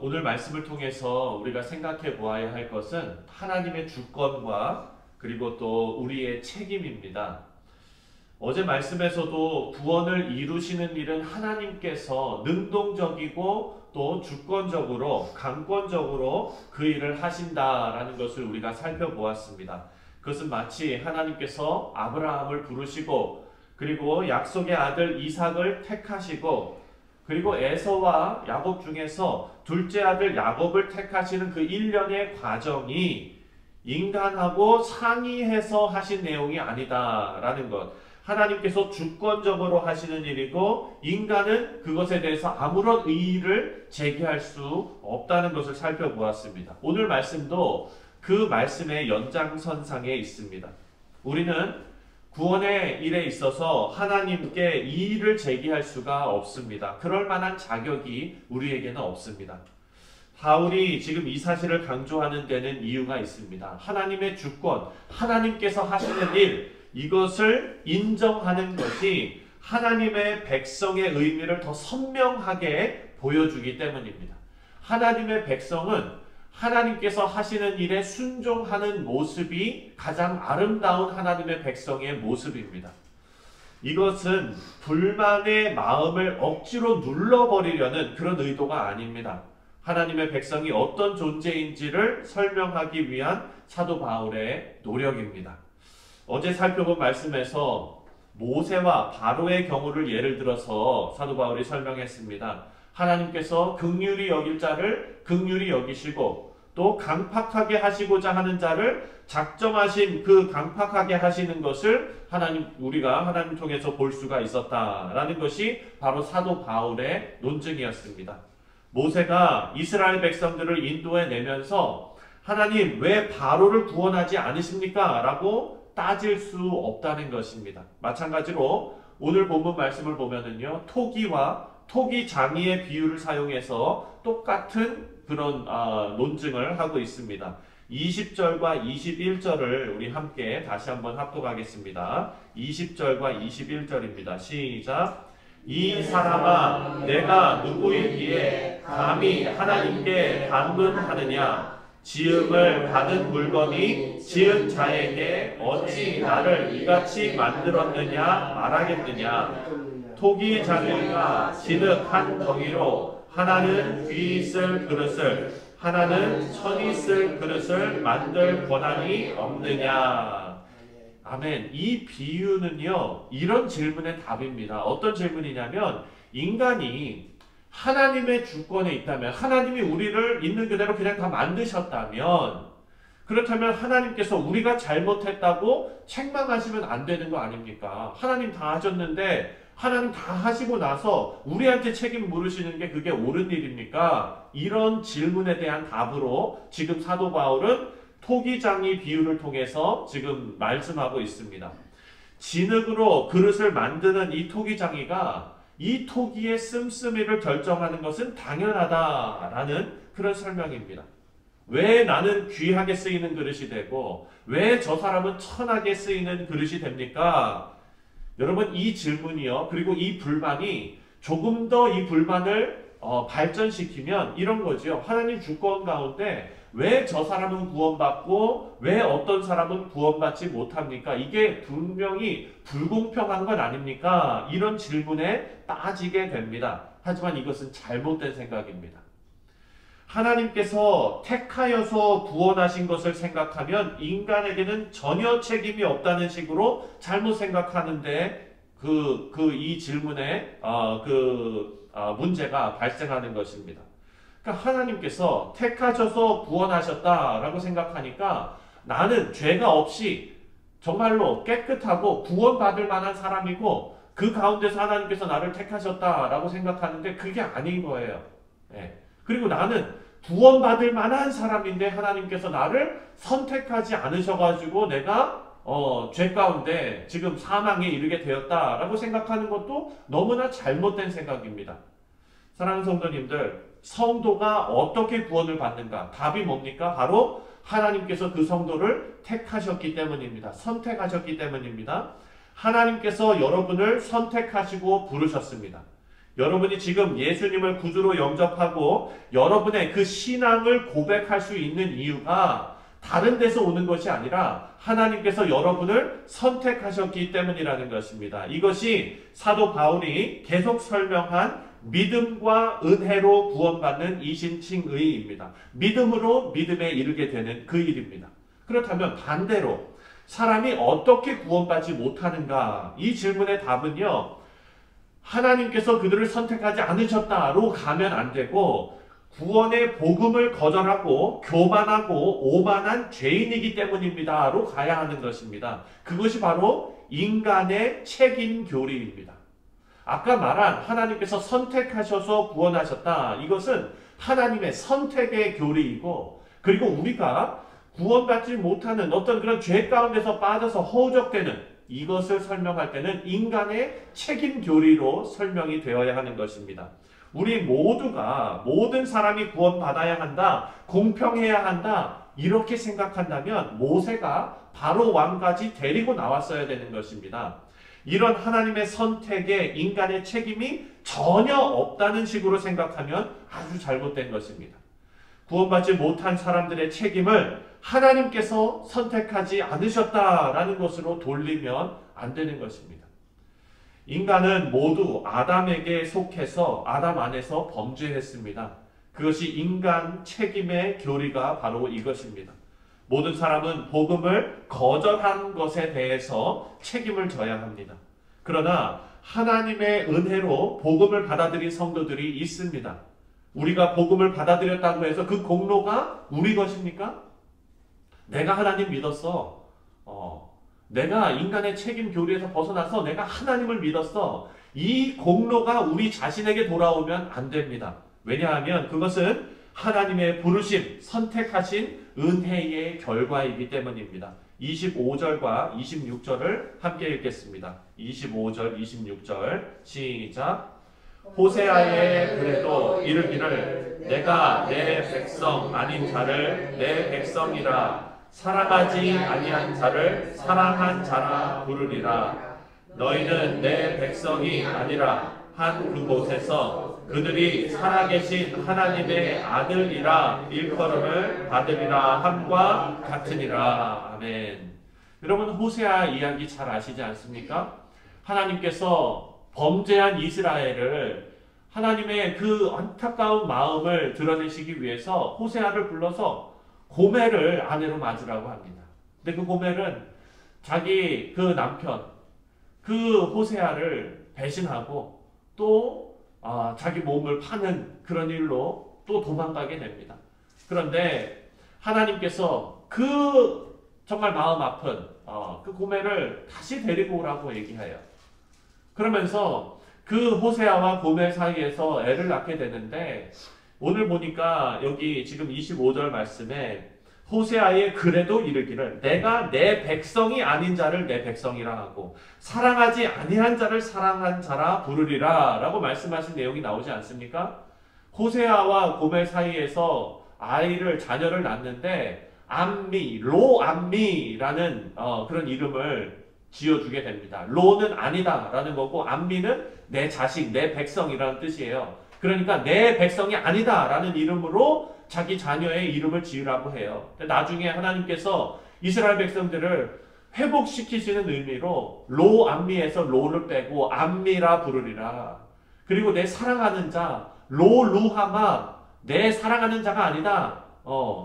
오늘 말씀을 통해서 우리가 생각해 보아야 할 것은 하나님의 주권과 그리고 또 우리의 책임입니다. 어제 말씀에서도 구원을 이루시는 일은 하나님께서 능동적이고 또 주권적으로 강권적으로 그 일을 하신다라는 것을 우리가 살펴보았습니다. 그것은 마치 하나님께서 아브라함을 부르시고 그리고 약속의 아들 이삭을 택하시고 그리고 에서와 야곱 중에서 둘째 아들 야곱을 택하시는 그 일련의 과정이 인간하고 상의해서 하신 내용이 아니다라는 것. 하나님께서 주권적으로 하시는 일이고 인간은 그것에 대해서 아무런 의의를 제기할 수 없다는 것을 살펴보았습니다. 오늘 말씀도 그 말씀의 연장선상에 있습니다. 우리는 구원의 일에 있어서 하나님께 이의를 제기할 수가 없습니다. 그럴 만한 자격이 우리에게는 없습니다. 바울이 지금 이 사실을 강조하는 데는 이유가 있습니다. 하나님의 주권, 하나님께서 하시는 일, 이것을 인정하는 것이 하나님의 백성의 의미를 더 선명하게 보여주기 때문입니다. 하나님의 백성은 하나님께서 하시는 일에 순종하는 모습이 가장 아름다운 하나님의 백성의 모습입니다. 이것은 불만의 마음을 억지로 눌러버리려는 그런 의도가 아닙니다. 하나님의 백성이 어떤 존재인지를 설명하기 위한 사도 바울의 노력입니다. 어제 살펴본 말씀에서 모세와 바로의 경우를 예를 들어서 사도 바울이 설명했습니다. 하나님께서 긍휼히 여길 자를 긍휼히 여기시고 또 강팍하게 하시고자 하는 자를 작정하신 그 강팍하게 하시는 것을 우리가 하나님 통해서 볼 수가 있었다라는 것이 바로 사도 바울의 논증이었습니다. 모세가 이스라엘 백성들을 인도해 내면서 하나님 왜 바로를 구원하지 않으십니까? 라고 따질 수 없다는 것입니다. 마찬가지로 오늘 본문 말씀을 보면은요, 토기 장이의 비유를 사용해서 똑같은 그런 논증을 하고 있습니다. 20절과 21절을 우리 함께 다시 한번 합독하겠습니다. 20절과 21절입니다. 시작. 이 사람아, 내가 누구이기에 감히 하나님께 반문하느냐? 지음을 받은 물건이 지은 자에게 어찌 나를 이같이 만들었느냐 말하겠느냐? 토기 장이가 진흙 한 덩이로 하나는 귀 있을 그릇을 하나는 천이 있을 그릇을 만들 권한이 없느냐. 아멘. 이 비유는요, 이런 질문의 답입니다. 어떤 질문이냐면, 인간이 하나님의 주권에 있다면, 하나님이 우리를 있는 그대로 그냥 다 만드셨다면, 그렇다면 하나님께서 우리가 잘못했다고 책망하시면 안 되는 거 아닙니까? 하나님 다 하셨는데 하나님 다 하시고 나서 우리한테 책임 물으시는 게 그게 옳은 일입니까? 이런 질문에 대한 답으로 지금 사도 바울은 토기장이 비유를 통해서 지금 말씀하고 있습니다. 진흙으로 그릇을 만드는 이 토기장이가 이 토기의 씀씀이를 결정하는 것은 당연하다라는 그런 설명입니다. 왜 나는 귀하게 쓰이는 그릇이 되고 왜 저 사람은 천하게 쓰이는 그릇이 됩니까? 여러분, 이 질문이요, 그리고 이 불만이 조금 더 이 불만을 발전시키면 이런 거죠. 하나님 주권 가운데 왜 저 사람은 구원받고 왜 어떤 사람은 구원받지 못합니까? 이게 분명히 불공평한 건 아닙니까? 이런 질문에 빠지게 됩니다. 하지만 이것은 잘못된 생각입니다. 하나님께서 택하여서 구원하신 것을 생각하면 인간에게는 전혀 책임이 없다는 식으로 잘못 생각하는데 이 질문에 문제가 발생하는 것입니다. 그러니까 하나님께서 택하셔서 구원하셨다라고 생각하니까 나는 죄가 없이 정말로 깨끗하고 구원받을 만한 사람이고 그 가운데서 하나님께서 나를 택하셨다라고 생각하는데 그게 아닌 거예요. 네. 그리고 나는 구원받을 만한 사람인데 하나님께서 나를 선택하지 않으셔가지고 내가 죄 가운데 지금 사망에 이르게 되었다라고 생각하는 것도 너무나 잘못된 생각입니다. 사랑하는 성도님들, 성도가 어떻게 구원을 받는가? 답이 뭡니까? 바로 하나님께서 그 성도를 택하셨기 때문입니다. 선택하셨기 때문입니다. 하나님께서 여러분을 선택하시고 부르셨습니다. 여러분이 지금 예수님을 구주로 영접하고 여러분의 그 신앙을 고백할 수 있는 이유가 다른 데서 오는 것이 아니라 하나님께서 여러분을 선택하셨기 때문이라는 것입니다. 이것이 사도 바울이 계속 설명한 믿음과 은혜로 구원받는 이신칭의입니다. 믿음으로 믿음에 이르게 되는 그 일입니다. 그렇다면 반대로 사람이 어떻게 구원받지 못하는가? 이 질문의 답은요, 하나님께서 그들을 선택하지 않으셨다로 가면 안 되고 구원의 복음을 거절하고 교만하고 오만한 죄인이기 때문입니다로 가야 하는 것입니다. 그것이 바로 인간의 책임 교리입니다. 아까 말한 하나님께서 선택하셔서 구원하셨다. 이것은 하나님의 선택의 교리이고, 그리고 우리가 구원받지 못하는 어떤 그런 죄 가운데서 빠져서 허우적대는 이것을 설명할 때는 인간의 책임 교리로 설명이 되어야 하는 것입니다. 우리 모두가 모든 사람이 구원받아야 한다, 공평해야 한다, 이렇게 생각한다면 모세가 바로 왕까지 데리고 나왔어야 되는 것입니다. 이런 하나님의 선택에 인간의 책임이 전혀 없다는 식으로 생각하면 아주 잘못된 것입니다. 구원받지 못한 사람들의 책임을 하나님께서 선택하지 않으셨다라는 것으로 돌리면 안 되는 것입니다. 인간은 모두 아담에게 속해서 아담 안에서 범죄했습니다. 그것이 인간 책임의 교리가 바로 이것입니다. 모든 사람은 복음을 거절한 것에 대해서 책임을 져야 합니다. 그러나 하나님의 은혜로 복음을 받아들인 성도들이 있습니다. 우리가 복음을 받아들였다고 해서 그 공로가 우리 것입니까? 내가 하나님 믿었어. 내가 인간의 책임 교리에서 벗어나서 내가 하나님을 믿었어. 이 공로가 우리 자신에게 돌아오면 안 됩니다. 왜냐하면 그것은 하나님의 부르심, 선택하신 은혜의 결과이기 때문입니다. 25절과 26절을 함께 읽겠습니다. 25절, 26절 시작. 호세아에 그래도 이르기를 내가 내 백성 아닌 자를 내 백성이라 사랑하지 아니한 자를 사랑한 자라 부르리라. 너희는 내 백성이 아니라 한 그곳에서 그들이 살아계신 하나님의 아들이라 일컬음을 받으리라 함과 같으니라. 아멘. 여러분, 호세아 이야기 잘 아시지 않습니까? 하나님께서 범죄한 이스라엘을 하나님의 그 안타까운 마음을 드러내시기 위해서 호세아를 불러서 고멜을 아내로 맞으라고 합니다. 근데 그 고멜은 자기 그 남편, 그 호세아를 배신하고 또 자기 몸을 파는 그런 일로 또 도망가게 됩니다. 그런데 하나님께서 그 정말 마음 아픈 그 고멜을 다시 데리고 오라고 얘기해요. 그러면서 그 호세아와 고멜 사이에서 애를 낳게 되는데, 오늘 보니까 여기 지금 25절 말씀에 호세아의 그래도 이르기를 내가 내 백성이 아닌 자를 내 백성이라 하고 사랑하지 아니한 자를 사랑한 자라 부르리라 라고 말씀하신 내용이 나오지 않습니까? 호세아와 고멜 사이에서 자녀를 낳는데 로암미라는 그런 이름을 지어주게 됩니다. 로는 아니다 라는 거고 암미는 내 자식, 내 백성이라는 뜻이에요. 그러니까 내 백성이 아니다 라는 이름으로 자기 자녀의 이름을 지으라고 해요. 나중에 하나님께서 이스라엘 백성들을 회복시키시는 의미로 로암미에서 로를 빼고 암미라 부르리라. 그리고 내 사랑하는 자 로루하마, 내 사랑하는 자가 아니다.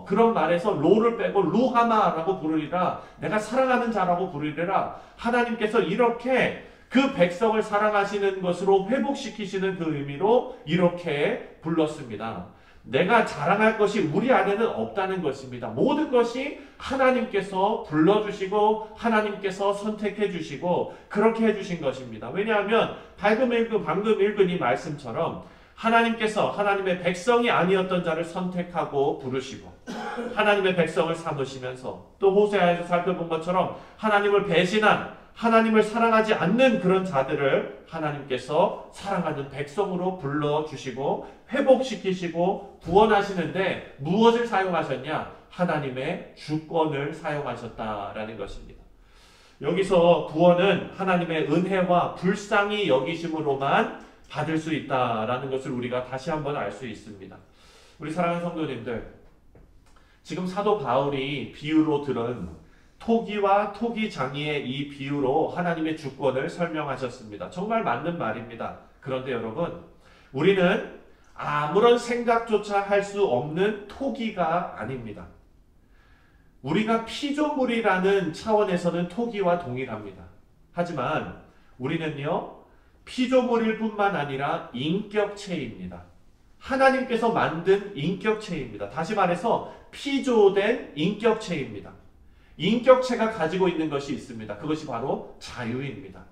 그런 말에서 로를 빼고 루하마라고 부르리라. 내가 사랑하는 자라고 부르리라. 하나님께서 이렇게 그 백성을 사랑하시는 것으로 회복시키시는 그 의미로 이렇게 불렀습니다. 내가 자랑할 것이 우리 안에는 없다는 것입니다. 모든 것이 하나님께서 불러주시고 하나님께서 선택해 주시고 그렇게 해주신 것입니다. 왜냐하면 방금 읽은 이 말씀처럼 하나님께서 하나님의 백성이 아니었던 자를 선택하고 부르시고 하나님의 백성을 삼으시면서 또 호세아에서 살펴본 것처럼 하나님을 배신한, 하나님을 사랑하지 않는 그런 자들을 하나님께서 사랑하는 백성으로 불러주시고 회복시키시고 구원하시는데 무엇을 사용하셨냐? 하나님의 주권을 사용하셨다라는 것입니다. 여기서 구원은 하나님의 은혜와 불쌍히 여기심으로만 받을 수 있다라는 것을 우리가 다시 한번 알 수 있습니다. 우리 사랑하는 성도님들, 지금 사도 바울이 비유로 들은 토기와 토기장이의 이 비유로 하나님의 주권을 설명하셨습니다. 정말 맞는 말입니다. 그런데 여러분, 우리는 아무런 생각조차 할 수 없는 토기가 아닙니다. 우리가 피조물이라는 차원에서는 토기와 동일합니다. 하지만 우리는요, 피조물일 뿐만 아니라 인격체입니다. 하나님께서 만든 인격체입니다. 다시 말해서 피조된 인격체입니다. 인격체가 가지고 있는 것이 있습니다. 그것이 바로 자유입니다.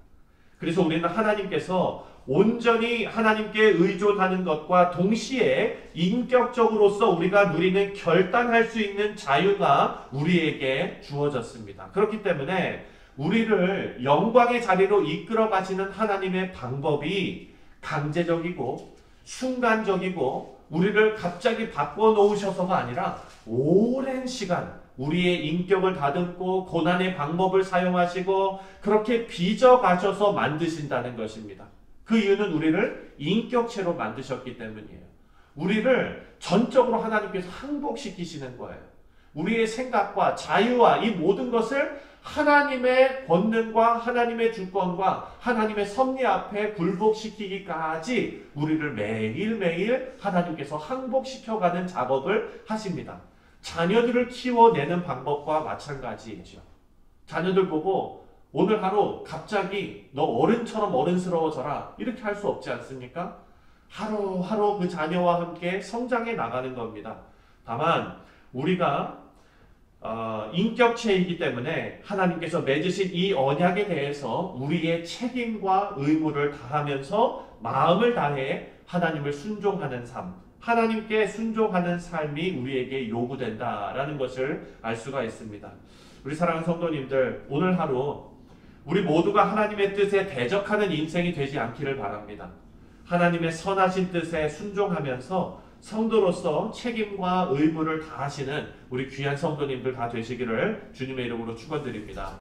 그래서 우리는 하나님께서 온전히 하나님께 의존하는 것과 동시에 인격적으로서 우리가 누리는 결단할 수 있는 자유가 우리에게 주어졌습니다. 그렇기 때문에 우리를 영광의 자리로 이끌어 가시는 하나님의 방법이 강제적이고 순간적이고 우리를 갑자기 바꿔놓으셔서가 아니라 오랜 시간 우리의 인격을 다듬고 고난의 방법을 사용하시고 그렇게 빚어가셔서 만드신다는 것입니다. 그 이유는 우리를 인격체로 만드셨기 때문이에요. 우리를 전적으로 하나님께서 항복시키시는 거예요. 우리의 생각과 자유와 이 모든 것을 하나님의 권능과 하나님의 주권과 하나님의 섭리 앞에 굴복시키기까지 우리를 매일매일 하나님께서 항복시켜가는 작업을 하십니다. 자녀들을 키워내는 방법과 마찬가지이죠. 자녀들 보고 오늘 하루 갑자기 너 어른처럼 어른스러워져라 이렇게 할 수 없지 않습니까? 하루하루 그 자녀와 함께 성장해 나가는 겁니다. 다만 우리가 인격체이기 때문에 하나님께서 맺으신 이 언약에 대해서 우리의 책임과 의무를 다하면서 마음을 다해 하나님을 순종하는 삶, 하나님께 순종하는 삶이 우리에게 요구된다라는 것을 알 수가 있습니다. 우리 사랑하는 성도님들, 오늘 하루 우리 모두가 하나님의 뜻에 대적하는 인생이 되지 않기를 바랍니다. 하나님의 선하신 뜻에 순종하면서 성도로서 책임과 의무를 다하시는 우리 귀한 성도님들 다 되시기를 주님의 이름으로 축원드립니다.